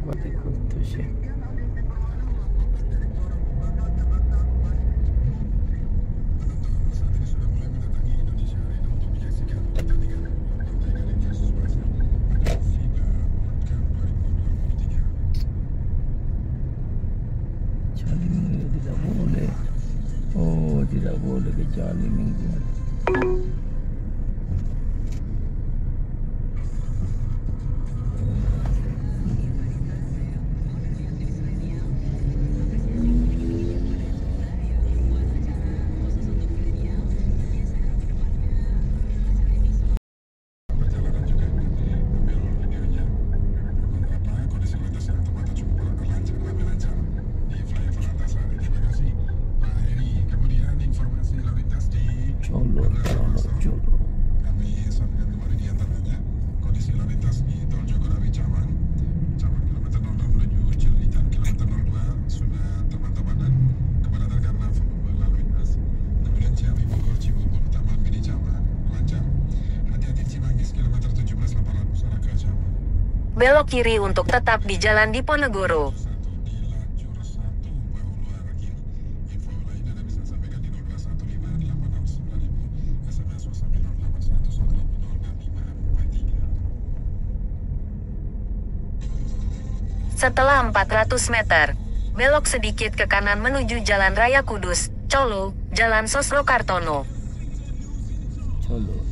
Wati Kudus ya. Tidak boleh. Oh, tidak boleh kecuali minggu. Belok kiri untuk tetap di Jalan Diponegoro. Setelah 400 meter, belok sedikit ke kanan menuju Jalan Raya Kudus, Colo, Jalan Sosro Kartono. Colo.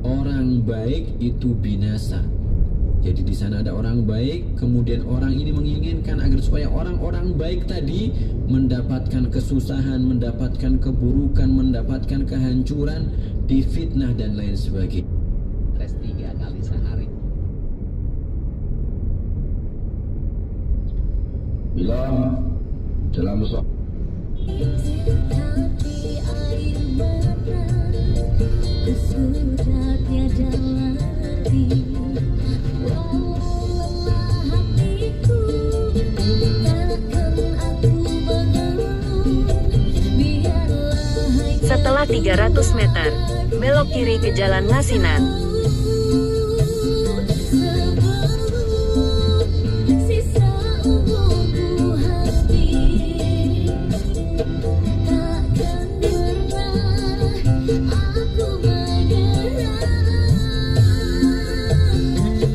Orang baik itu binasa. Jadi di sana ada orang baik, kemudian orang ini menginginkan agar supaya orang-orang baik tadi mendapatkan kesusahan, mendapatkan keburukan, mendapatkan kehancuran, difitnah dan lain sebagainya. Tes 3 kali sehari. Bila dalam Setelah 300 meter, belok kiri ke Jalan Ngasinan.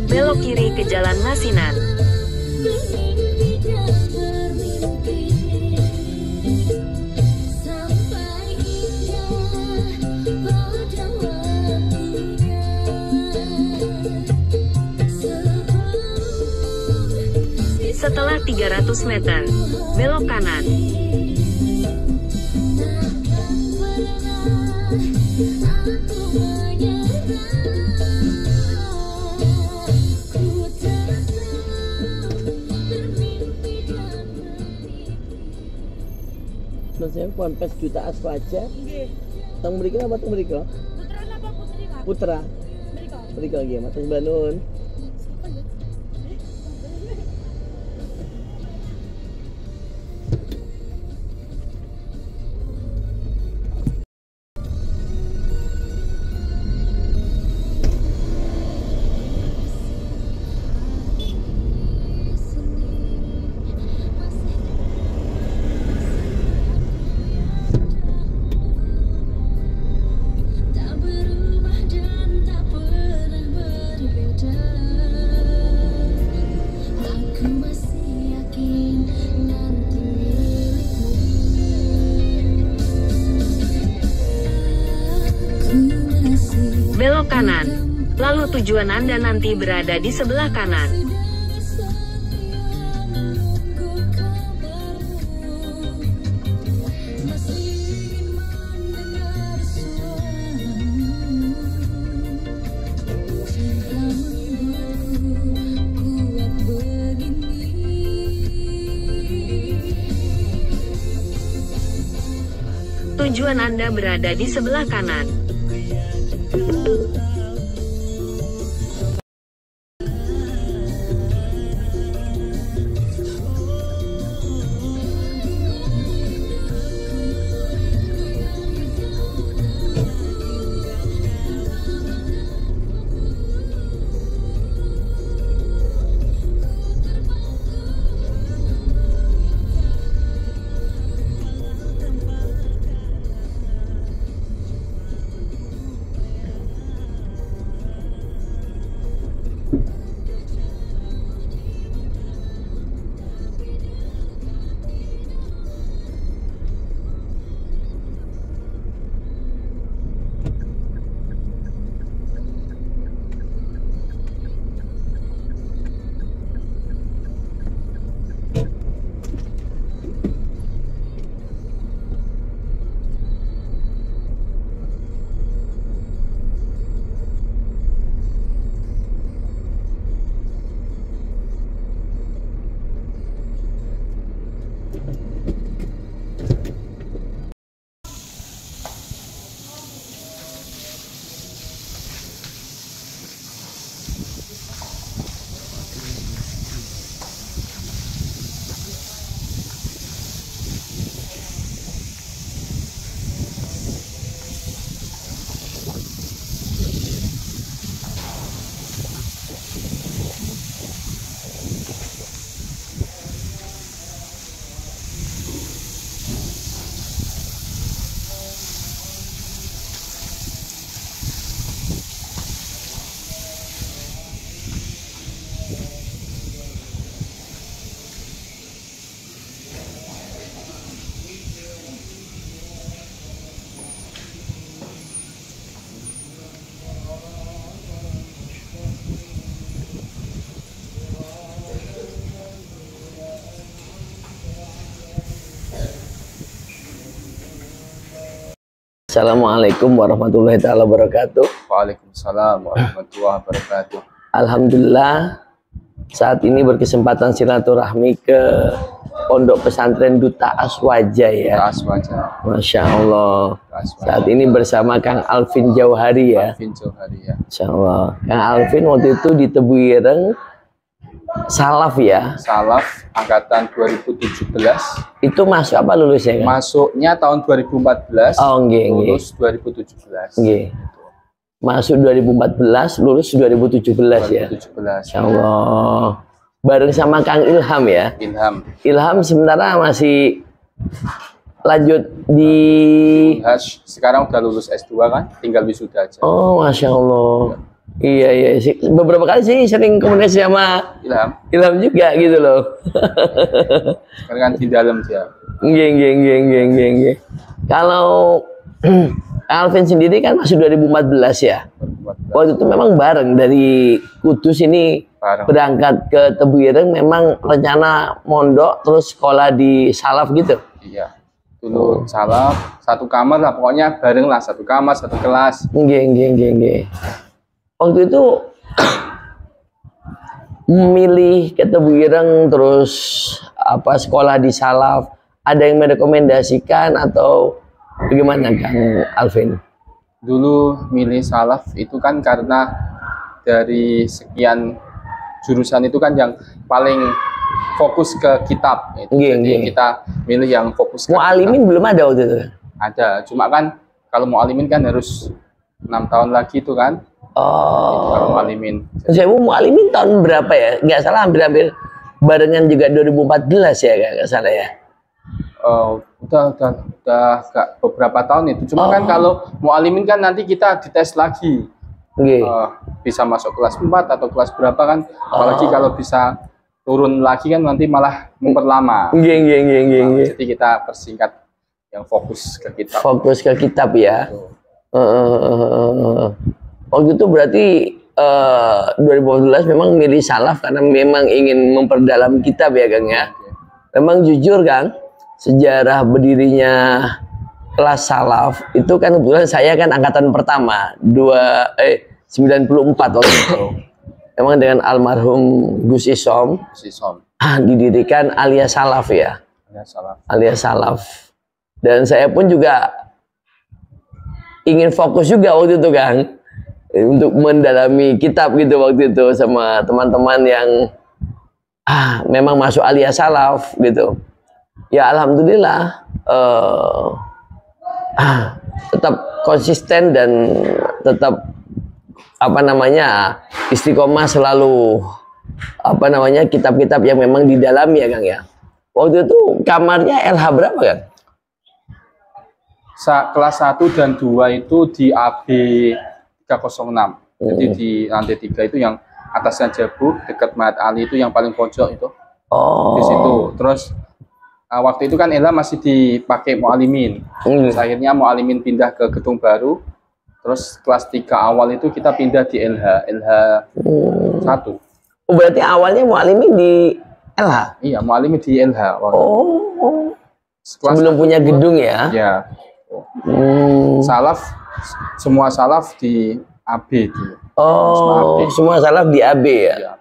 Belok kiri ke ke Jalan Masinan. Setelah 300 meter, belok kanan. Maksudnya ponpes juta aswaja. Tang mriki apa tang mriki? Putra napa putri Kak? Putra. Mriko. Mriki nggih, matur banun. Belok kanan. Lalu tujuan Anda nanti berada di sebelah kanan. Tujuan Anda berada di sebelah kanan. Assalamualaikum warahmatullahi taala wabarakatuh. Waalaikumsalam warahmatullahi wabarakatuh. Alhamdulillah saat ini berkesempatan silaturahmi ke Pondok Pesantren Duta Aswaja ya. Aswaja. Masya Allah. Aswaja. Saat ini bersama Kang Alvin Jauhari ya. Alvin Jauhari ya. Masya Allah. Kang Alvin waktu itu di Tebu Ireng salaf ya. Salaf angkatan 2017. Itu masuk apa lulusnya kan? Masuknya tahun 2014. Oh nggih nggih. Lulus 2017. Nggih. Masuk 2014, lulus 2017 ya. 2017. Masya Allah. Bareng sama Kang Ilham ya. Ilham. Ilham sementara masih lanjut di. Sekarang udah lulus S2 kan, tinggal wisuda aja. Oh Masya Allah. Iya iya sih. Beberapa kali sih sering komunikasi sama Ilham. Ilham juga gitu loh. Sekarang kan di dalam dia. Nggih. Kalau Alvin sendiri kan masih 2014 ya. 2014. Waktu itu memang bareng dari Kudus ini Bareng. berangkat ke Tebu Ireng, memang rencana mondok terus sekolah di Salaf gitu. Iya. Dulu salah satu kamar lah, pokoknya bareng lah, satu kamar, satu kelas. Nggih. Waktu itu memilih ke Tebu Ireng terus apa sekolah di Salaf, ada yang merekomendasikan atau bagaimana Kang Alvin? Dulu milih salaf itu kan karena dari sekian jurusan itu kan yang paling fokus ke kitab. Jadi Nggih. kita milih yang fokus ke Mu'alimin belum ada waktu itu. kitab. Ada, cuma kan kalau mu'alimin kan harus 6 tahun lagi itu kan. Kalau Oh, mu'alimin. saya Mu'alimin tahun berapa ya? Nggak salah hampir barengan juga 2014 ya, nggak salah ya. Udah gak beberapa tahun itu. Cuma kan kalau mu'alimin kan nanti kita dites lagi. Nggih. Bisa masuk kelas 4 atau kelas berapa kan. Apalagi kalau bisa turun lagi kan nanti malah memperlama. Nggih. Jadi kita persingkat yang fokus ke kitab. Fokus ke kitab ya. Tuh. Waktu itu berarti 2014 memang milih salaf karena memang ingin memperdalam kitab ya Kang ya. Memang jujur Kang, sejarah berdirinya kelas salaf itu kan kebetulan saya kan angkatan pertama 94 waktu itu. Memang dengan almarhum Gus Isom Si Som. didirikan alias salaf ya. Ya, salah. Alias salaf. Dan saya pun juga ingin fokus juga waktu itu Kang untuk mendalami kitab gitu waktu itu sama teman-teman yang memang masuk alias salaf gitu. Ya alhamdulillah tetap konsisten dan tetap istiqomah selalu kitab-kitab yang memang didalami ya Kang ya. Waktu itu kamarnya LH berapa Kang? Kelas 1 dan 2 itu di AB 306. Jadi di lantai 3 itu yang atasnya Jabuk dekat Mahat Ali itu yang paling pojok itu. Di situ. Terus waktu itu kan Ella masih dipakai mu'alimin. Terus akhirnya mu'alimin pindah ke gedung baru. Terus kelas 3 awal itu kita pindah di LH 1. Oh, berarti awalnya mu'alimin di LH? Iya, mu'alimin di LH. Sebelum punya gedung ya? Ya. Salaf, semua salaf di AB dulu. Semua salaf di AB ya? Ya.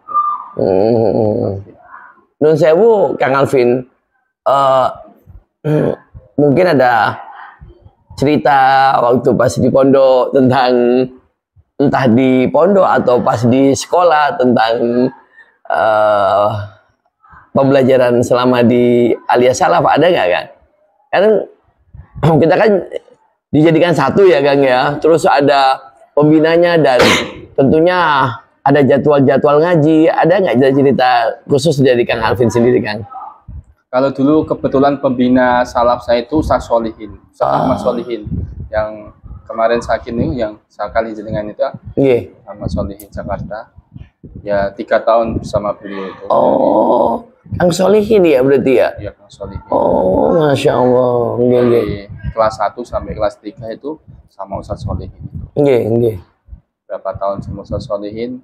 Nun sewu Kang Alvin, mungkin ada cerita waktu pas di pondok tentang entah di pondok atau pas di sekolah tentang pembelajaran selama di alias salaf, ada nggak Kang? Kan kita kan dijadikan satu ya Kang ya, terus ada pembinanya dan tentunya ada jadwal-jadwal ngaji. Ada nggak cerita khusus dari Kang Alvin sendiri Kang? Kalau dulu kebetulan pembina salaf saya itu Ustaz Solihin, Ustaz Ahmad Solihin, yang kemarin sakit nih, yang sekali jenengan itu, Ahmad Solihin Jakarta. Ya 3 tahun bersama beliau itu. Kang Solihin ya berarti ya? Iya, Kang Solihin. Masya Allah. Dari kelas 1 sampai kelas 3 itu sama Ustaz Solihin. Berapa tahun sama Ustaz Solihin?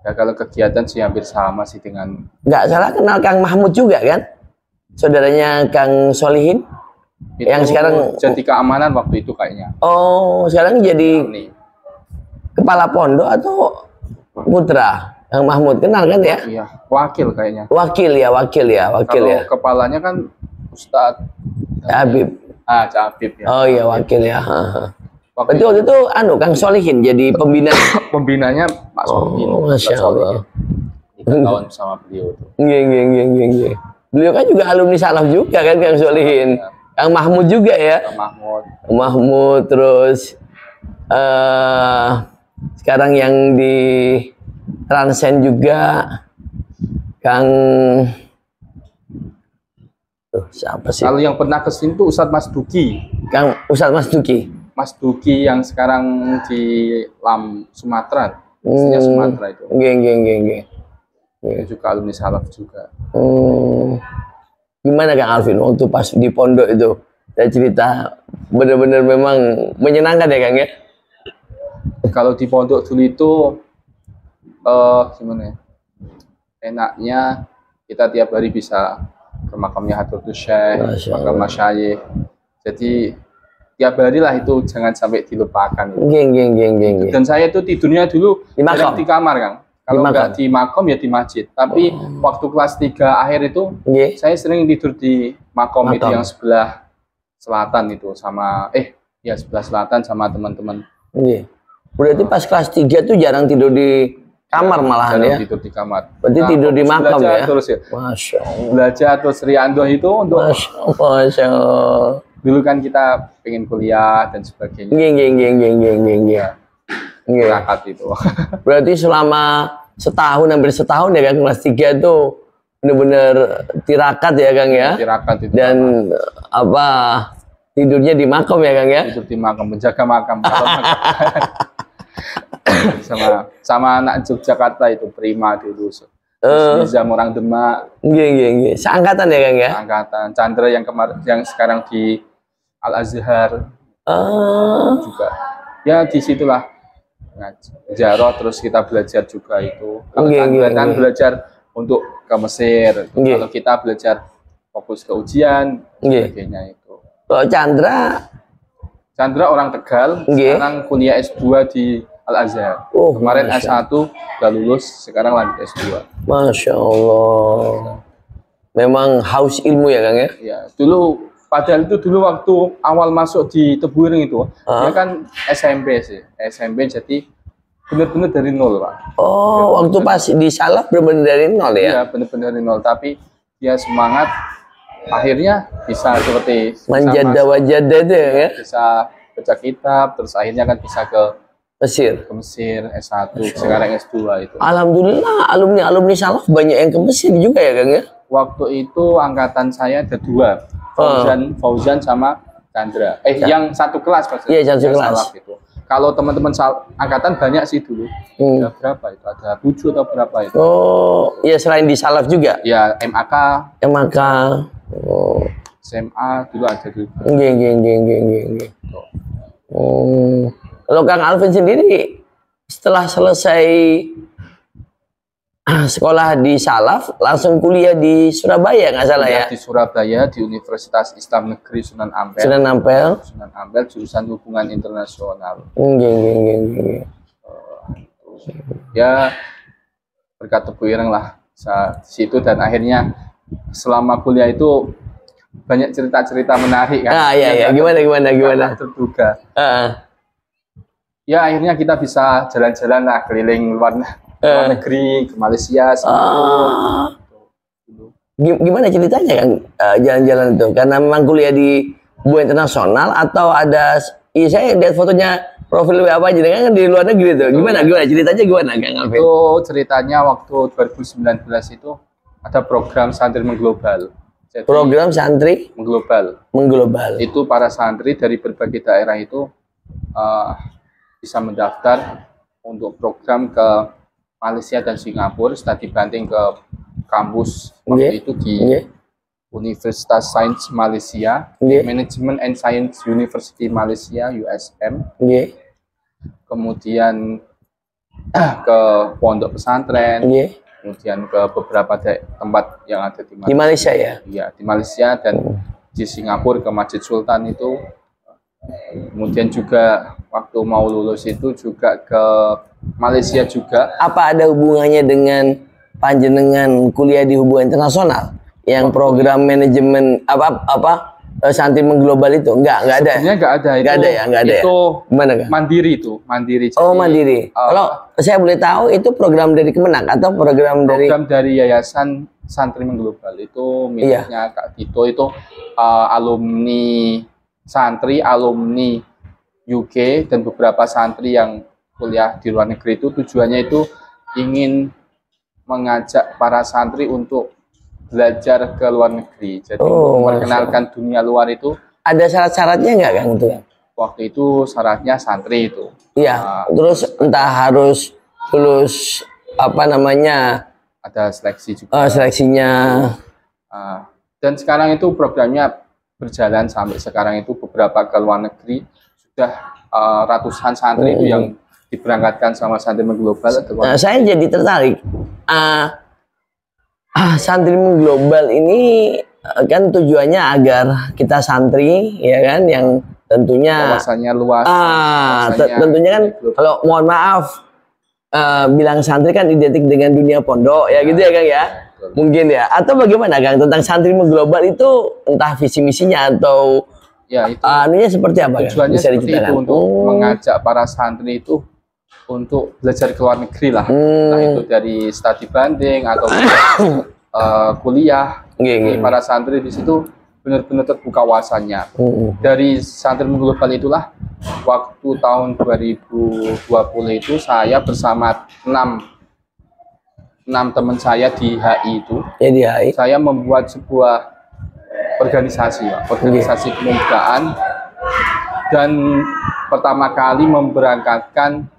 Ya kalau kegiatan sih hampir sama sih dengan. Nggak salah kenal Kang Mahmud juga kan? Saudaranya Kang Solihin? Itu yang sekarang jadi keamanan waktu itu kayaknya. Sekarang jadi kepala pondok atau putra? Kang Mahmud kenal kan ya? Iya, wakil kayaknya. Wakil ya. Kalau kepalanya kan Ustadz Habib. Habib ya. Oh iya, wakil ya. Berarti waktu itu Kang Solihin jadi pembina. Pembinanya Pak Solihin. Masya Allah. 3 tahun sama beliau. Nggih. Beliau kan juga alumni salaf juga kan Kang Solihin. Ya. Kang Mahmud juga ya. Kang Mahmud terus sekarang yang di Transen juga Kang siapa sih? Kalau yang pernah kesini tuh Ustadz Mas Duki. Kang Ustadz Mas Duki. Mas Duki yang sekarang di Sumatera. Aslinya Sumatera itu. Nggih. Itu juga alumni salaf juga. Gimana Kang Alvin waktu pas di pondok itu? Saya cerita benar-benar memang menyenangkan ya Kang ya? Kalau di pondok dulu itu gimana ya? Enaknya kita tiap hari bisa ke makamnya Hadratus Syekh, makam masyayikh. Jadi tiap hari lah itu jangan sampai dilupakan. Nggih. Dan saya itu tidurnya dulu Di makam? di kamar Kang. Kalau nggak di makom ya di masjid. Tapi waktu kelas 3 akhir itu saya sering tidur di makom itu yang sebelah selatan itu sama sebelah selatan sama teman-teman. Berarti pas kelas 3 tuh jarang tidur di kamar malahan ya? Tidur di kamar. Berarti tidur di makam ya? Terus ya. Masya Allah. Belajar terus Rianto itu untuk Masya Allah. dulu kan kita pengen kuliah dan sebagainya. Nggih. Berangkat itu. Berarti selama hampir setahun ya Kang, kelas 3 itu benar-benar tirakat ya Kang ya? Tirakat itu. Dan tidurnya di makam ya Kang ya? Tidur di makam, menjaga makam. sama anak Yogyakarta itu Prima dulu. Nizam orang Demak. Nggih. Seangkatan ya Kang ya? Angkatan. Chandra yang sekarang di Al Azhar. Juga. Ya disitulah. Jaro terus kita belajar juga itu. Kalau Chandra kan belajar untuk ke Mesir. Kalau kita belajar fokus ke ujian, sebagainya itu. Kalau Chandra orang Tegal, sekarang kuliah S2 di Al Azhar. Kemarin S1 udah lulus, sekarang lanjut S2. Masya Allah. Memang haus ilmu ya Kang ya? Ya, padahal itu dulu waktu awal masuk di Tebuireng itu, dia kan SMP sih. SMP jadi benar-benar dari nol, Pak. Waktu pas di salaf benar-benar dari nol ya? Iya, benar-benar dari nol. Tapi dia semangat, akhirnya bisa seperti manjada wajada itu ya? Bisa baca kitab, terus akhirnya kan bisa ke Mesir S1, sekarang S2 itu. Alhamdulillah alumni salaf banyak yang ke Mesir juga ya Kang ya? Waktu itu angkatan saya ada 2, Fauzan sama Chandra. Yang satu kelas maksudnya. Iya, satu kelas. Salaf itu. Kalau teman-teman angkatan banyak sih dulu. Ada berapa itu? Ada 7 atau berapa itu? Iya selain di salaf juga? Ya, MAK. SMA dulu ada juga. Nggih. Kalau Kang Alvin sendiri setelah selesai sekolah di salaf langsung kuliah di Surabaya nggak salah ya? Di Surabaya di Universitas Islam Negeri Sunan Ampel. Sunan Ampel jurusan Hubungan Internasional. Nggih. Ya berkat Tebuireng lah di situ, dan akhirnya selama kuliah itu banyak cerita-cerita menarik kan. Iya. Gimana? Terduga. Ya akhirnya kita bisa jalan-jalan lah keliling luar negeri, ke Malaysia, Singapura. Gimana ceritanya Kang jalan-jalan itu? Karena memang kuliah di hubungan internasional atau ada? Iya saya lihat fotonya profil WA apa aja kan di luar negeri itu. Gimana ceritanya gimana Kang Alvin? Itu ceritanya waktu 2019 itu ada program santri mengglobal. Jadi, program santri mengglobal. Itu para santri dari berbagai daerah itu bisa mendaftar untuk program ke Malaysia dan Singapura, studi banding ke kampus waktu itu di Universitas Sains Malaysia, Management and Science University Malaysia (USM). Kemudian ke pondok pesantren, kemudian ke beberapa tempat yang ada di Malaysia ya? Iya, di Malaysia dan di Singapura ke Masjid Sultan itu. Kemudian juga waktu mau lulus itu juga ke Malaysia juga. Apa ada hubungannya dengan panjenengan kuliah di hubungan internasional yang program manajemen santri mengglobal itu? Enggak ada. Sebenarnya enggak ada. Itu gimana Kang? Mandiri. Jadi, mandiri. Kalau saya boleh tahu itu program dari Kemenak atau program dari Yayasan Santri Mengglobal itu miliknya Kak Tito, itu alumni UK dan beberapa santri yang kuliah di luar negeri itu tujuannya itu ingin mengajak para santri untuk belajar ke luar negeri. Jadi memperkenalkan dunia luar itu. Ada syarat-syaratnya nggak Kang itu? Waktu itu syaratnya santri itu. Iya. Terus entah harus lulus apa namanya Ada seleksi juga. seleksinya. Dan sekarang itu programnya berjalan sampai sekarang itu beberapa ke luar negeri sudah ratusan santri itu yang diberangkatkan sama santri mengglobal ke luar negeri. Saya jadi tertarik. Santri mengglobal ini kan tujuannya agar kita santri ya kan yang tentunya Wawasannya luas. tentunya kan kalau mohon maaf bilang santri kan identik dengan dunia pondok ya gitu ya Kang ya. Betul. Mungkin ya. Atau bagaimana Kang tentang santri mengglobal itu entah visi misinya atau Ya itu anunya seperti apa Kang? tujuannya Bisa seperti itu diceritakan? untuk mengajak para santri itu untuk belajar ke luar negeri lah. Entah itu dari studi banding atau kuliah. Jadi para santri di situ benar-benar terbuka wawasannya. Dari santri mengglobal itulah waktu tahun 2020 itu saya bersama 6 teman saya di HI itu, Jadi hai. saya membuat sebuah organisasi, Pak. Organisasi kemudaan, dan pertama kali memberangkatkan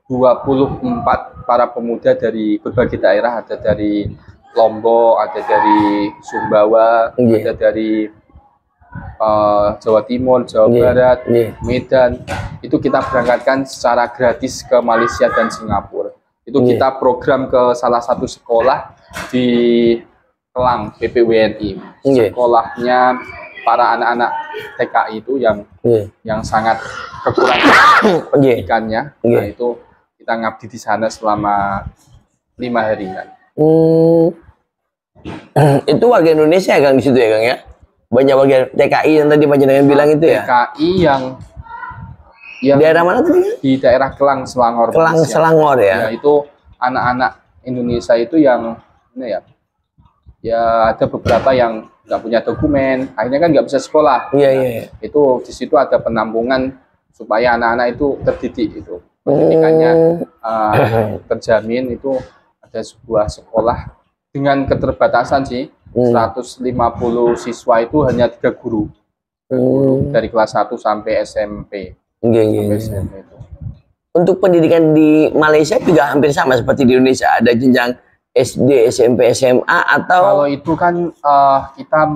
24 para pemuda dari berbagai daerah, ada dari Lombok, ada dari Sumbawa, ada dari Jawa Timur, Jawa Barat, Medan. Itu kita berangkatkan secara gratis ke Malaysia dan Singapura. Itu kita program ke salah satu sekolah di Kelang, PPWNI. Sekolahnya para anak-anak TKI itu yang sangat kekurangan pendidikannya. Nah, itu kita ngabdi di sana selama 5 hari kan. Itu warga Indonesia Kang di situ ya Kang ya? Banyak warga TKI yang tadi Panjenengan bilang itu ya? TKI yang daerah mana tadi? Di daerah Kelang, Selangor. Kelang, Malaysia. Selangor ya? Ya, itu anak-anak Indonesia itu yang ini ya ada beberapa yang nggak punya dokumen, akhirnya kan nggak bisa sekolah. Iya. Itu di situ ada penampungan supaya anak-anak itu terdidik itu. Pendidikannya terjamin. Itu ada sebuah sekolah dengan keterbatasan sih, 150 siswa itu hanya 3 guru dari kelas 1 sampai SMP. SMP itu. Untuk pendidikan di Malaysia juga hampir sama seperti di Indonesia, ada jenjang SD, SMP, SMA atau? Kalau itu kan kita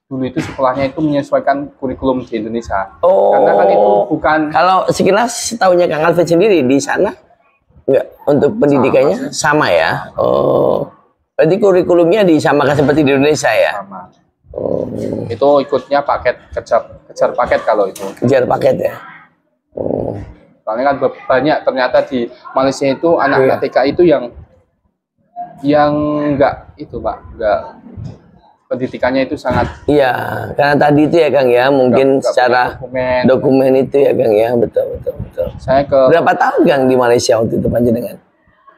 dulu itu sekolahnya itu menyesuaikan kurikulum di Indonesia. Karena kan itu bukan. Kalau sekilas tahunya Kang Alvin sendiri di sana enggak untuk pendidikannya sama ya. Berarti kurikulumnya disamakan seperti di Indonesia ya. Sama. Itu ikutnya paket kejar paket kalau itu. Kejar paket ya. Soalnya kan banyak ternyata di Malaysia itu anak-anak TKI itu yang enggak itu Pak, enggak pendidikannya itu sangat. Iya, karena tadi itu ya Kang ya, mungkin secara dokumen itu ya Kang ya, betul. Saya berapa tahun Kang di Malaysia waktu itu Panjenengan?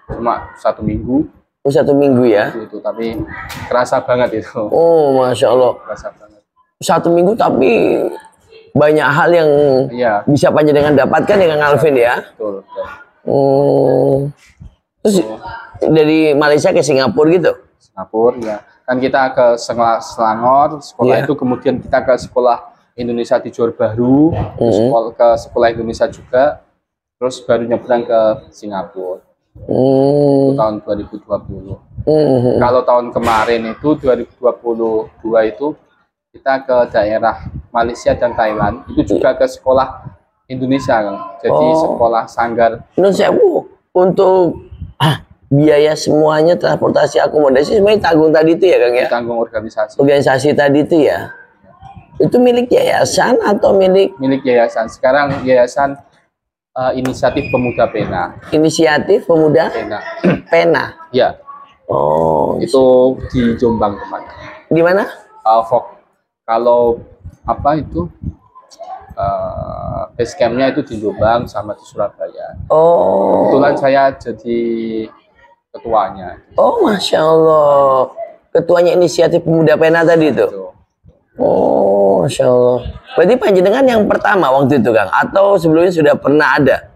Cuma 1 minggu. 1 minggu ya? Itu tapi kerasa banget itu. Oh, Masya Allah. Kerasa banget. 1 minggu tapi banyak hal yang bisa Panjenengan dapatkan ya Kang Alvin ya? Betul. Terus dari Malaysia ke Singapura gitu? Singapura ya. Kan kita ke Selangor, sekolah itu kemudian kita ke sekolah Indonesia di Johor Bahru, ke sekolah Indonesia juga, terus baru nyebrang ke Singapura. Itu tahun 2020. Kalau tahun kemarin itu 2022 itu kita ke daerah Malaysia dan Thailand, itu juga ke sekolah Indonesia Kang. Jadi sekolah Sanggar. Untuk biaya semuanya, transportasi, akomodasi semuanya tanggung tadi itu ya Kang ya? Tanggung organisasi. Organisasi tadi itu ya? Itu milik yayasan atau milik? Milik yayasan. Sekarang yayasan Inisiatif Pemuda Pena. Inisiatif Pemuda Pena. Ya. Itu di Jombang teman. Di mana? Kalau apa itu base campnya itu di Jombang sama di Surabaya. Kebetulan saya jadi ketuanya. Masya Allah. Ketuanya Inisiatif Pemuda Pena tadi itu. Masya Allah. Berarti Panjenengan yang pertama waktu itu Kang, atau sebelumnya sudah pernah ada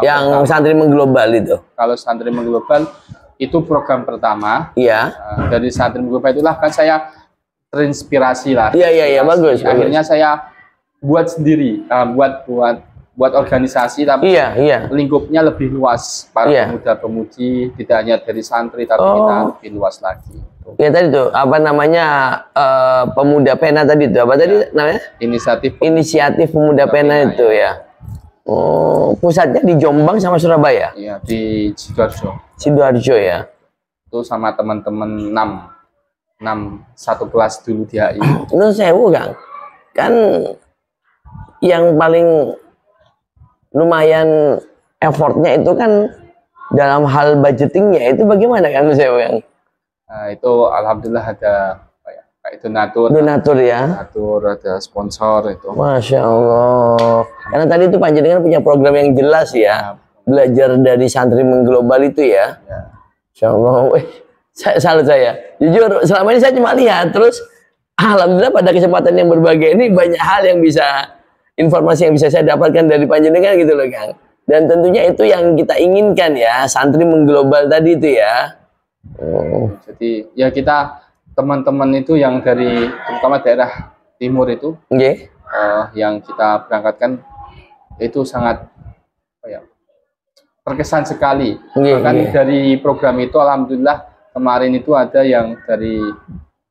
yang pertama. Santri mengglobal itu? Kalau santri mengglobal itu program pertama. Iya. Dari santri mengglobal itulah kan saya terinspirasi lah. Iya bagus. Akhirnya saya buat sendiri, buat organisasi, tapi Iya. lingkupnya lebih luas. Para Iya. pemuda-pemudi tidak hanya dari santri, tapi kita lebih luas lagi. Ya tadi tuh apa namanya pemuda pena tadi tuh apa tadi namanya? Inisiatif pemuda pena itu ya. Oh, pusatnya di Jombang sama Surabaya? Iya, di Sidoarjo. Sidoarjo ya. Itu sama teman-teman 6 satu kelas dulu di HI. Menurut saya Kang, kan yang paling lumayan effortnya itu kan dalam hal budgetingnya itu bagaimana Kang Kang? Nah, itu alhamdulillah ada kayak donatur ya. Donatur, ada sponsor itu. Masya Allah. Karena tadi itu panjenengan punya program yang jelas ya. Belajar dari santri mengglobal itu ya. Masya Allah. Salut saya. Jujur selama ini saya cuma lihat. Terus alhamdulillah pada kesempatan yang berbagai ini banyak hal yang bisa, informasi yang bisa saya dapatkan dari panjenengan gitu loh Kang. Dan tentunya itu yang kita inginkan ya. Santri mengglobal tadi itu ya. Jadi ya kita teman-teman itu yang dari terutama daerah timur itu yang kita berangkatkan itu sangat terkesan sekali. Bahkan dari program itu alhamdulillah kemarin itu ada yang dari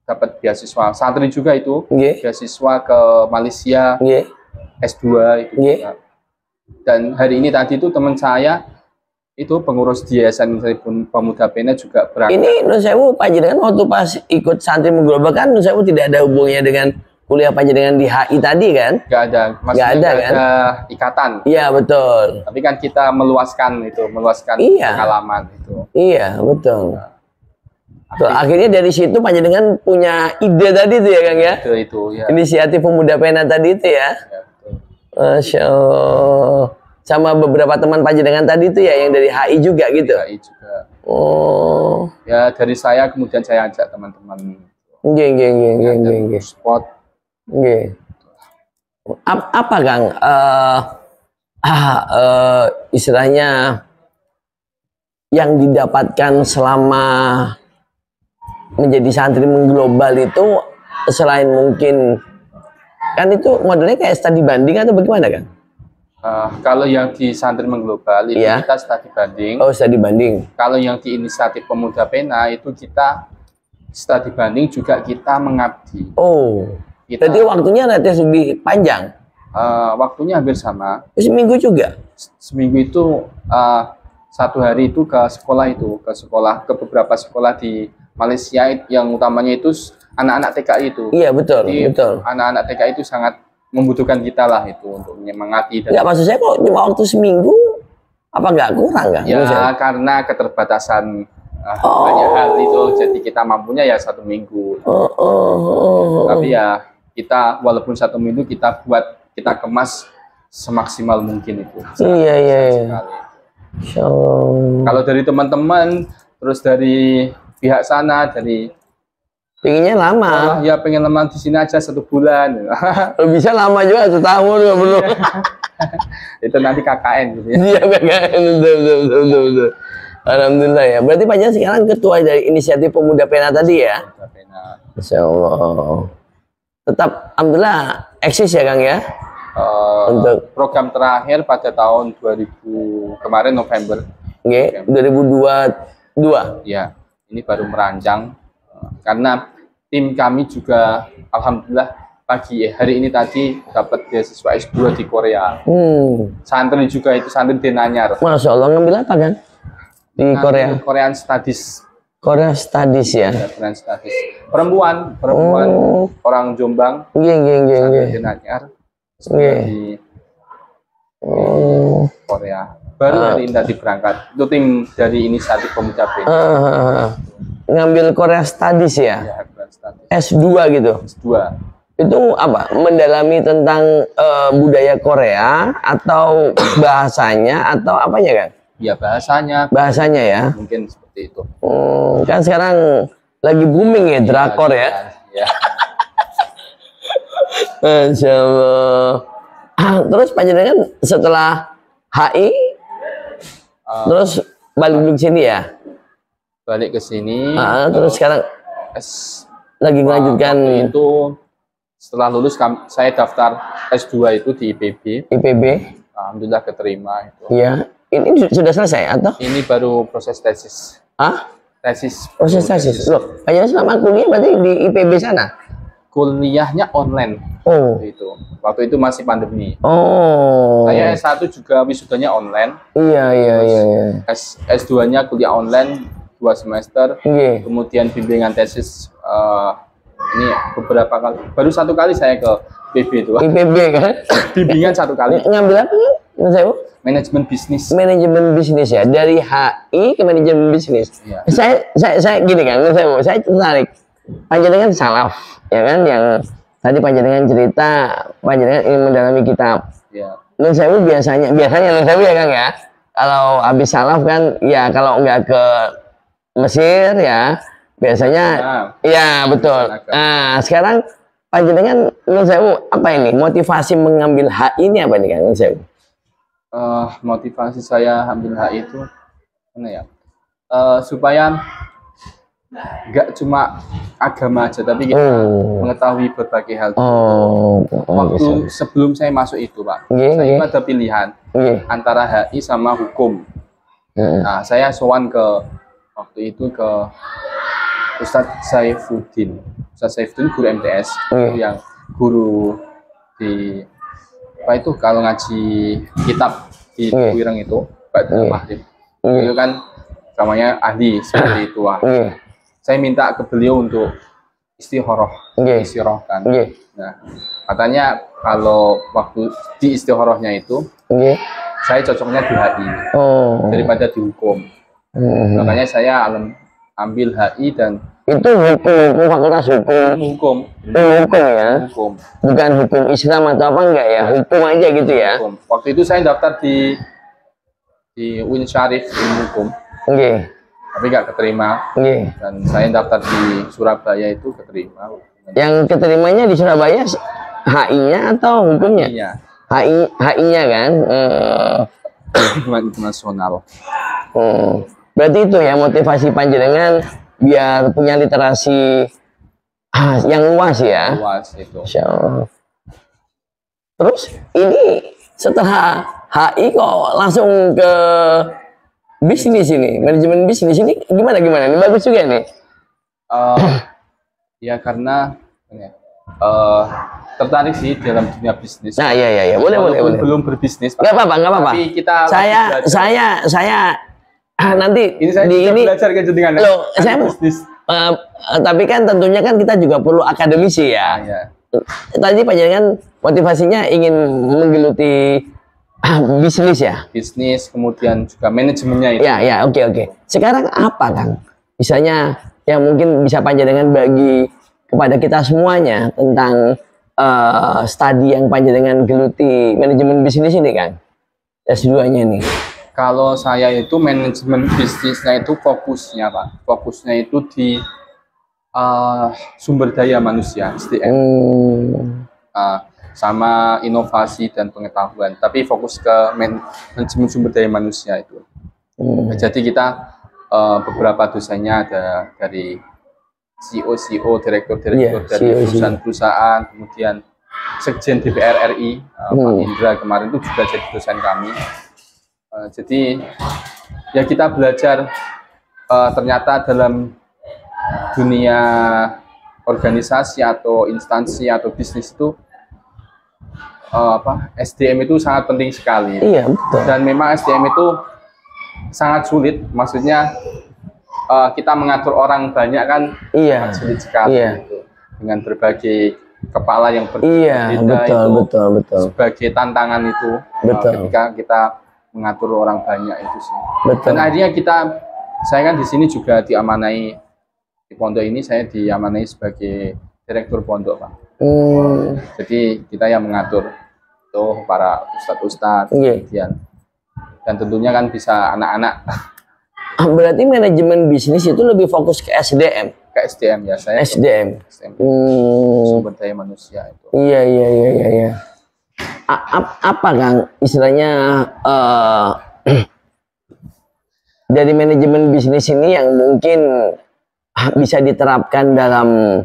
dapat beasiswa santri juga itu beasiswa ke Malaysia S2 itu juga. Dan hari ini tadi itu teman saya itu pengurus di Yayasan Pemuda Pena juga berangkat. Ini Nur Sewu panjenengan waktu pas ikut santri mengglobal kan Nur Sewu tidak ada hubungannya dengan kuliah panjenengan di HI tadi kan? Nggak ada, maksudnya nggak ada ikatan. Iya betul. Tapi kan kita meluaskan pengalaman itu. Iya betul. Akhirnya dari situ panjenengan punya ide tadi tuh ya Kang ya? Itu ya. Inisiatif Pemuda Pena tadi itu ya? Betul. Masya Allah. Sama beberapa teman panjenengan tadi itu ya yang dari HI juga gitu. HI juga. Oh. Ya dari saya kemudian saya ajak teman-teman. Spot. Apa Kang? Istilahnya yang didapatkan selama menjadi santri mengglobal itu selain mungkin kan itu modelnya kayak studi banding atau bagaimana Kang? Kalau yang di santri mengglobal itu kita studi banding. Oh, studi banding. Kalau yang di inisiatif Pemuda Pena itu kita studi banding juga kita mengabdi. Oh. Jadi waktunya relatif lebih panjang. Waktunya hampir sama. Seminggu juga. Seminggu itu 1 hari itu ke beberapa sekolah di Malaysia yang utamanya itu anak-anak TKI itu. Iya betul. Jadi, betul. Anak-anak TKI itu sangat membutuhkan kita lah itu untuk menyemangati. Enggak, maksud saya kok cuma waktu seminggu apa nggak kurang kan? Ya karena keterbatasan banyak hal itu, jadi kita mampunya ya 1 minggu. Tapi ya kita walaupun 1 minggu kita kemas semaksimal mungkin itu. Iya. Kalau dari teman-teman terus dari pihak sana pengennya lama. Ya pengen lama di sini aja 1 bulan. Bisa lama juga 1 tahun juga belum. Itu nanti KKN gitu ya. Iya KKN betul. Alhamdulillah ya. Berarti panjang sekarang ketua dari inisiatif Pemuda Pena tadi ya. Pemuda Pena. Masya Allah. Tetap alhamdulillah eksis ya Kang ya. Untuk program terakhir pada tahun 2000 kemarin November. 2022. Ya, ini baru merancang. Karena tim kami juga alhamdulillah hari ini tadi dapat beasiswa S2 di Korea. Santri juga itu santri di Nanyar. Masya Allah, ngambil apa kan di Korea? Korean Studies. Korea Studies ya. Korean Studies. Perempuan orang Jombang. Di Nanyar. Di Korea. Baru hari ini tadi berangkat. Itu tim dari inisiatif Pemuda Pena. Ngambil Korea Studies ya? Ya, Studies. S2 gitu? S2. Itu apa? Mendalami tentang budaya Korea atau bahasanya atau apanya kan? Ya bahasanya. Bahasanya ya? Mungkin seperti itu. Kan sekarang lagi booming ya drakor ya? Ya. Masya Allah. Terus panjenengan setelah HI terus balik dulu sini ya? Balik ke sini. Terus sekarang lagi melanjutkan itu setelah lulus saya daftar S2 itu di IPB. Alhamdulillah keterima itu. Iya. Ini sudah selesai atau? Ini baru proses tesis. Ah? Tesis. Proses tesis. Loh, Panjenengan selama kuliah berarti di IPB sana? Kuliahnya online. Oh. Itu. Waktu itu masih pandemi. Oh. Saya S1 juga wisudanya online. Iya. S2-nya kuliah online 2 semester. Iya. Kemudian bimbingan tesis ini beberapa kali. Baru 1 kali saya ke PB itu. IPB kan? Bimbingan 1 kali. Ngambil apa? Saya Manajemen bisnis. manajemen bisnis ya, dari HI ke manajemen bisnis. Iya. Saya gini kan, saya tertarik. Panjenengan salaf, ya kan, yang tadi panjenengan cerita, panjenengan ingin mendalami kitab. Ya. Nun sewu biasanya nun sewu ya Kang ya. Kalau habis salaf kan, ya kalau nggak ke Mesir ya, biasanya, ya betul. Nah sekarang panjenengan nun sewu apa ini? Motivasi mengambil HI ini apa nih Kang nun sewu? Motivasi saya ambil HI itu mana ya? Supaya nggak cuma agama aja, tapi kita mengetahui berbagai hal. Waktu sebelum saya masuk itu, Pak, saya itu ada pilihan antara HI sama hukum. Nah, saya sowan waktu itu ke Ustadz Saifuddin. Ustadz Saifuddin guru MTS, yang guru di apa itu kalau ngaji kitab di Wireng itu, Pak Mahdim. Itu kan namanya ahli seperti itu. Saya minta ke beliau untuk istikharah kan. Nah, katanya kalau waktu di istikharahnya itu, saya cocoknya di HI daripada di hukum. Makanya saya ambil HI dan itu hukum fakultas hukum ya, bukan hukum Islam atau apa enggak ya, hukum aja gitu ya. Waktu itu saya daftar di UIN Syarif hukum, tapi nggak keterima. Dan saya daftar di Surabaya itu keterima. Yang keterimanya di Surabaya HI-nya atau hukumnya? HI-nya kan. Hubungan internasional. Berarti itu ya motivasi panjenengan biar punya literasi yang luas ya. Luas itu. Terus ini setelah HI kok langsung ke bisnis ini, manajemen bisnis ini gimana? Ini bagus juga nih. Ya karena tertarik sih dalam dunia bisnis. Nah, iya, boleh. Belum berbisnis. Nggak apa-apa. Tapi kita saya nanti ini saya belajar ke dengan bisnis. Tapi kan tentunya kan kita juga perlu akademisi ya. Tadi panjenengan motivasinya ingin menggeluti bisnis ya. Bisnis, kemudian juga manajemennya itu. Ya, oke. Sekarang apa Kang? Misalnya yang mungkin bisa panjenengan bagi kepada kita semuanya tentang studi yang panjenengan geluti manajemen bisnis ini Kang. S2-nya nih. Kalau saya itu manajemen bisnisnya itu fokusnya Pak. Fokusnya itu di sumber daya manusia, SDM. Sama inovasi dan pengetahuan. Tapi fokus ke manajemen sumber daya manusia itu. Jadi kita beberapa dosennya ada dari CEO, direktur dari perusahaan-perusahaan, kemudian Sekjen DPR RI, Pak Indra kemarin itu juga jadi dosen kami. Jadi ya kita belajar ternyata dalam dunia organisasi atau instansi atau bisnis itu SDM itu sangat penting sekali. Iya, betul. Dan memang SDM itu sangat sulit, maksudnya kita mengatur orang banyak kan sangat sulit sekali gitu. Dengan berbagai kepala yang berbeda, betul. Sebagai tantangan itu ketika kita mengatur orang banyak itu sih. Dan akhirnya saya kan di sini juga diamanai di pondok ini, saya diamanai sebagai direktur pondok Pak. Jadi kita yang mengatur tuh para ustadz-ustadz, kemudian dan tentunya kan bisa anak-anak. Berarti manajemen bisnis itu lebih fokus ke SDM. Ke SDM ya, saya SDM. Sumber daya manusia itu. Iya. Apa Kang istilahnya dari manajemen bisnis ini yang mungkin bisa diterapkan dalam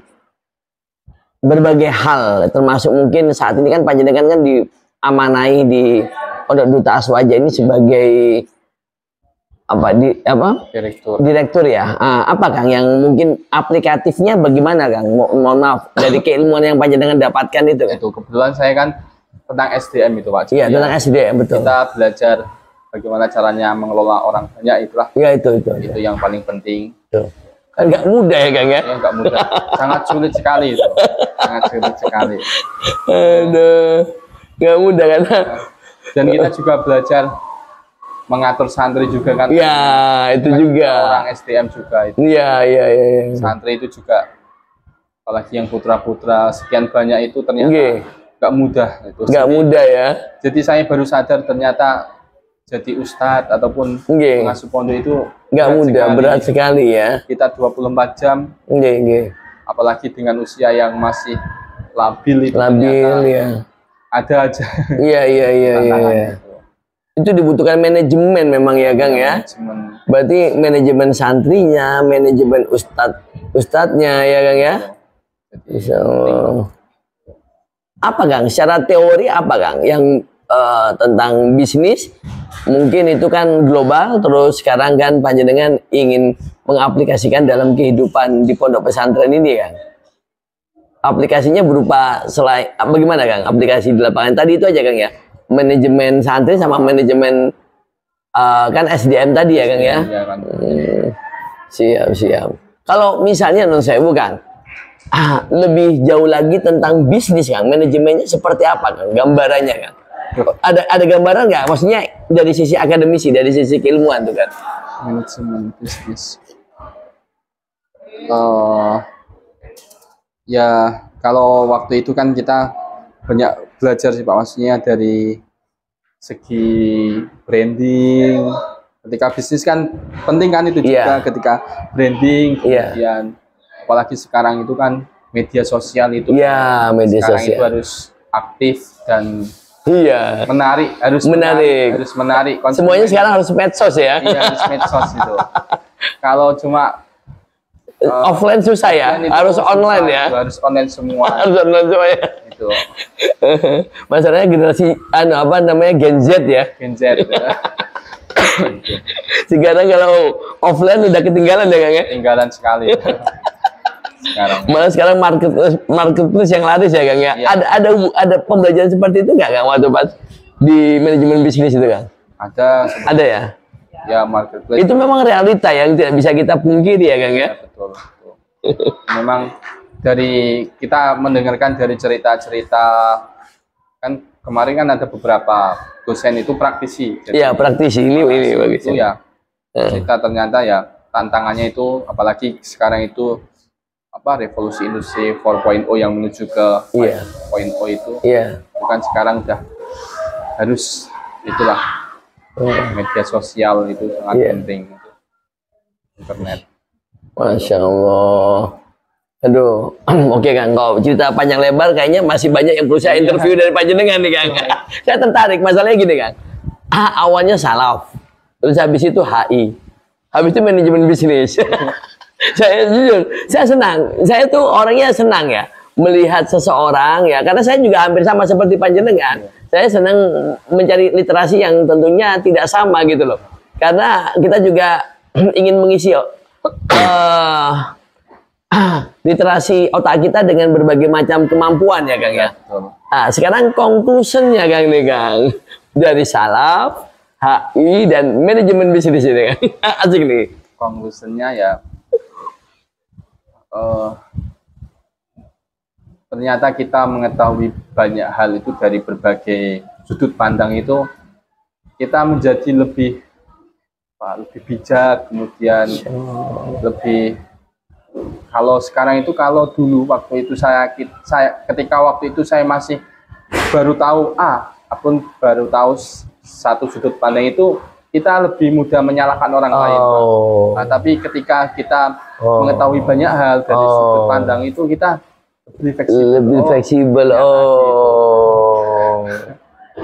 berbagai hal, termasuk mungkin saat ini kan panjenengan kan diamanai di Pondok Duta Aswaja ini sebagai direktur ya. Apa Kang yang mungkin aplikatifnya bagaimana Kang? Mohon maaf dari keilmuan yang panjenengan dapatkan itu kan. Itu kebetulan saya kan tentang SDM itu Pak. Iya, tentang SDM betul. Kita belajar bagaimana caranya mengelola orang banyak, itulah. Iya, itu. Itu yang paling penting. Betul. Kan nggak mudah ya Kang ya? Ya nggak mudah, sangat sulit sekali itu. Sangat sulit sekali. Aduh, nggak mudah kan? Dan kita juga belajar mengatur santri juga kan. Iya, itu juga. Orang SDM juga itu. Iya. Santri itu juga, apalagi yang putra-putra sekian banyak itu ternyata nggak mudah. Nggak mudah ya. Jadi saya baru sadar ternyata jadi ustadz ataupun pengasuh pondok itu nggak mudah, berat sekali ya. Kita 24 jam. Apalagi dengan usia yang masih labil itu. Ya. Ada aja. Iya. Itu dibutuhkan manajemen memang ya Kang ya. Berarti manajemen santrinya, manajemen ustadznya ya Kang ya. Insya Allah. Apa Kang? Secara teori apa Kang yang tentang bisnis? Mungkin itu kan global, terus sekarang kan panjenengan ingin mengaplikasikan dalam kehidupan di pondok pesantren ini kan. Aplikasinya berupa bagaimana Kang? Aplikasi di lapangan tadi itu aja Kang ya. Manajemen santri sama manajemen kan SDM tadi ya Kang ya. Siap. Kalau misalnya non saya bukan lebih jauh lagi tentang bisnis Kang, manajemennya seperti apa Kang? Gambarannya Kang? Ada gambaran nggak? Maksudnya dari sisi akademisi, dari sisi keilmuan tuh kan? Manajemen bisnis. Ya kalau waktu itu kan kita banyak belajar sih Pak, maksudnya dari segi branding. Ketika bisnis kan penting kan itu juga, ketika branding, kemudian apalagi sekarang itu kan media sosial itu. Iya, media sekarang sosial itu harus aktif dan menarik. Semuanya sekarang harus medsos ya. Iya, harus medsos itu. Kalau cuma offline susah ya, harus online ya. Harus online semua. Harus online semua ya. Itu. Masalahnya generasi Gen Z ya. Gen Z. Sekarang kalau offline udah ketinggalan ya Kang ya. Ketinggalan sekali. Malah sekarang marketplace yang laris ya Kang ya. Ada pembelajaran seperti itu nggak Kang waktu pas di manajemen bisnis itu Kang? Ada ya. Ya, marketplace itu memang realita yang tidak bisa kita pungkiri ya Kang ya. Betul. Memang dari kita mendengarkan dari cerita-cerita kan kemarin kan ada beberapa dosen itu praktisi. Iya, praktisi ini bagus. Itu ya. Cerita ternyata ya tantangannya itu, apalagi sekarang itu revolusi industri 4.0 yang menuju ke 5.0 itu. Bukan sekarang udah harus itulah media sosial itu sangat penting. Internet. Masya Allah. Aduh, oke Kang, kalau cerita panjang lebar kayaknya masih banyak yang perlu saya interview dari panjenengan nih Kang. Saya tertarik, masalahnya gini Kang. Awalnya salaf, terus habis itu HI, habis itu manajemen bisnis. Saya jujur, saya senang. Saya tuh orangnya senang ya melihat seseorang ya, karena saya juga hampir sama seperti panjenengan. Saya senang mencari literasi yang tentunya tidak sama gitu loh. Karena kita juga ingin mengisi literasi otak kita dengan berbagai macam kemampuan ya Kang ya. Nah, sekarang conclusionnya Kang nih Kang, dari salaf, HI dan manajemen bisnis ini Kang. Asik nih. Conclusionnya ya ternyata kita mengetahui banyak hal itu dari berbagai sudut pandang itu, kita menjadi lebih bijak, kemudian lebih. Kalau sekarang itu, kalau dulu waktu itu ketika waktu itu saya masih baru tahu baru tahu satu sudut pandang itu, kita lebih mudah menyalahkan orang lain. Nah, tapi ketika kita mengetahui banyak hal dari sudut pandang itu, kita lebih fleksibel.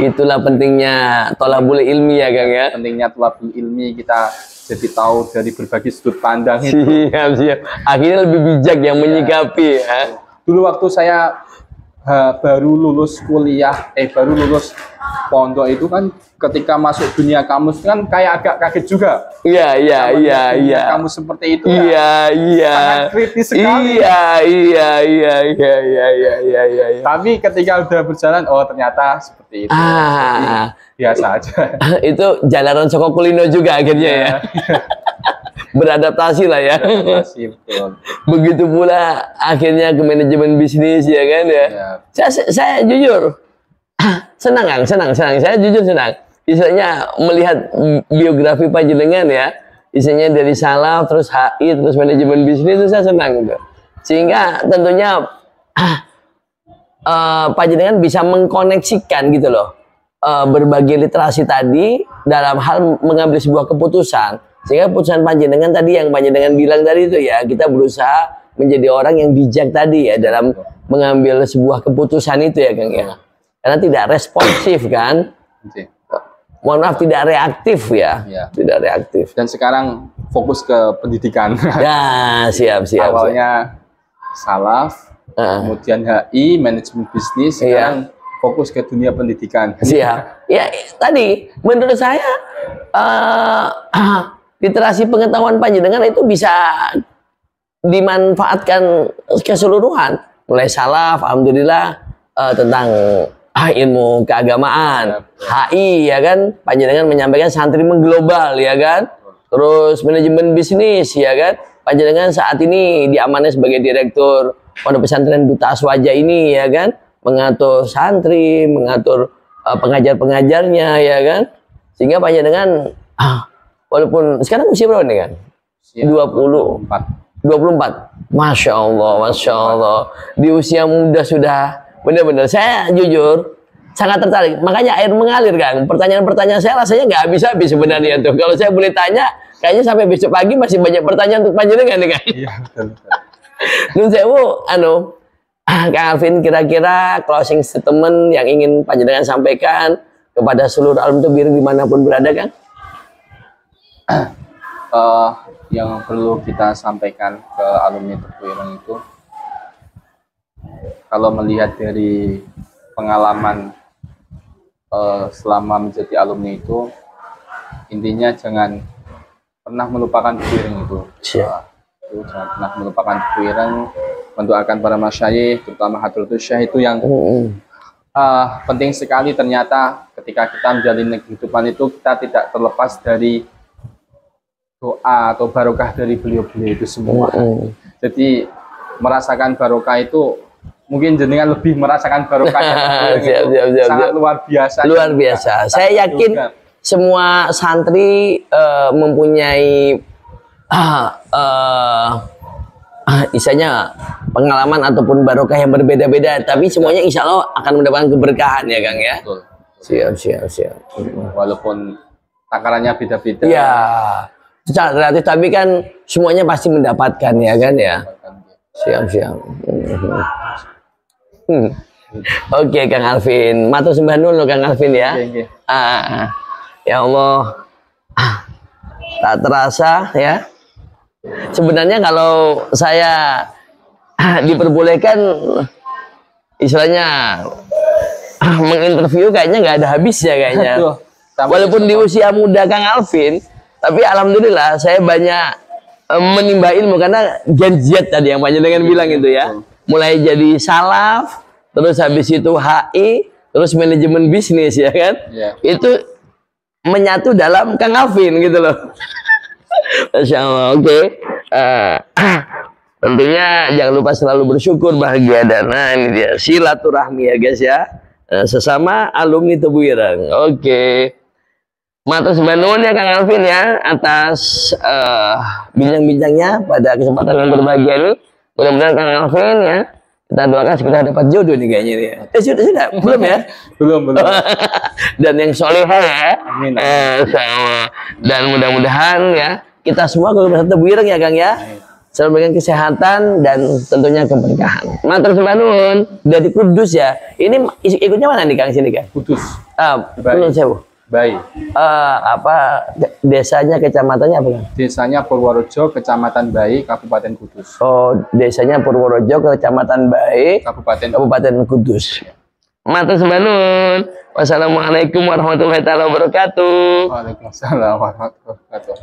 Itulah pentingnya thalabul ilmi ya Kang ya. Pentingnya thalabul ilmi, kita jadi tahu dari berbagai sudut pandang itu. Siap. Akhirnya lebih bijak yang menyikapi ya. Dulu waktu saya baru lulus kuliah, baru lulus pondok itu kan ketika masuk dunia kamus kan kayak agak kaget juga. Iya. Kamus seperti itu Iya. sangat kritis sekali. Iya. Tapi ketika udah berjalan, oh ternyata seperti itu. Jadi, biasa aja. Itu jalanan Soko Kulino juga akhirnya ya. Beradaptasi lah ya. Beradaptasi, betul. Begitu pula akhirnya ke manajemen bisnis ya kan ya. Saya jujur senang Kang, senang. Saya jujur senang. Istilahnya melihat biografi panjenengan ya. Istilahnya dari salaf terus HI terus manajemen bisnis itu saya senang gitu. Sehingga tentunya panjenengan bisa mengkoneksikan gitu loh. Berbagai literasi tadi dalam hal mengambil sebuah keputusan. Sehingga keputusan panjenengan tadi yang panjenengan bilang tadi itu ya, kita berusaha menjadi orang yang bijak tadi ya dalam mengambil sebuah keputusan itu ya Kang ya. Karena tidak responsif kan. Mohon maaf, tidak reaktif ya. Tidak reaktif. Dan sekarang fokus ke pendidikan. Ya, siap. Awalnya salaf, kemudian HI, manajemen bisnis, sekarang fokus ke dunia pendidikan. Siap. Ya, tadi menurut saya literasi pengetahuan panjenengan itu bisa dimanfaatkan keseluruhan. Mulai salaf, alhamdulillah tentang ilmu keagamaan, HI ya kan, panjenengan menyampaikan santri mengglobal ya kan. Terus manajemen bisnis ya kan, panjenengan saat ini diamanai sebagai direktur Pondok Pesantren Duta Aswaja ini ya kan, mengatur santri, mengatur pengajar-pengajarnya ya kan. Sehingga panjenengan walaupun sekarang usia berapa nih kan? 24. Masya Allah. Di usia muda sudah benar-benar. Saya jujur sangat tertarik. Makanya air mengalir Kang. Pertanyaan-pertanyaan saya rasanya nggak habis-habis sebenarnya tuh. Kalau saya boleh tanya, kayaknya sampai besok pagi masih banyak pertanyaan untuk panjenengan nih Kang. Iya betul. Nun sewu, Kang Alvin kira-kira closing statement yang ingin panjenengan sampaikan kepada seluruh alam tebir dimanapun berada Kang? Yang perlu kita sampaikan ke alumni Tebu Ireng itu, kalau melihat dari pengalaman selama menjadi alumni itu, intinya jangan pernah melupakan Tebu Ireng itu. Jangan pernah melupakan Tebu Ireng, mendoakan para masyayikh, terutama Hadratus Syekh itu yang penting sekali. Ternyata ketika kita menjalani kehidupan itu, kita tidak terlepas dari doa atau barokah dari beliau-beliau itu semua. Jadi merasakan barokah itu mungkin jenengan lebih merasakan barokahnya. Sangat luar biasa. Luar biasa. Saya yakin semua santri mempunyai istilahnya pengalaman ataupun barokah yang berbeda-beda, tapi semuanya insya Allah akan mendapatkan keberkahan ya Kang ya. Siap. Walaupun takarannya beda-beda. Ya. Secara relatif, tapi kan semuanya pasti mendapatkan ya kan ya. Siap. Oke Kang Alvin, matur sembah nuwun Kang Alvin ya. Ya Allah, tak terasa ya. Sebenarnya kalau saya diperbolehkan istilahnya menginterview kayaknya nggak ada habisnya kayaknya. Walaupun di usia muda Kang Alvin, tapi alhamdulillah saya banyak menimba ilmu karena genziat tadi yang panjenengan bilang itu ya. Mulai jadi salaf, terus habis itu HI, terus manajemen bisnis ya kan. Itu menyatu dalam Kang Alvin gitu loh. Masya Allah. Oke. Tentunya jangan lupa selalu bersyukur, bahagia, dan ini dia silaturahmi ya guys ya, sesama alumni Tebu Ireng. Oke. Matur sembah nuwun ya Kang Alvin ya atas bincang-bincangnya pada kesempatan yang berbahagia ini. Mudah-mudahan Kang Alvin ya, kita doakan segera dapat jodoh nih kayaknya nih ya. Sudah belum ya? belum. Dan yang solehah ya. Amin. Dan mudah-mudahan ya kita semua kalau bersatu Tebu Ireng ya Kang ya, selalu memberikan kesehatan dan tentunya keberkahan. Matur sembah nuwun. Dari Kudus ya. Ini ikutnya mana nih Kang sini Kang? Kudus. Kudus sewu. Baik. Desanya, kecamatannya apa Kang? Desanya Purworejo, Kecamatan Baik, Kabupaten Kudus. Oh, desanya Purworejo, Kecamatan Baik, Kabupaten Kudus. Matur sembah nuwun. Wassalamualaikum warahmatullahi wabarakatuh. Waalaikumsalam warahmatullahi wabarakatuh.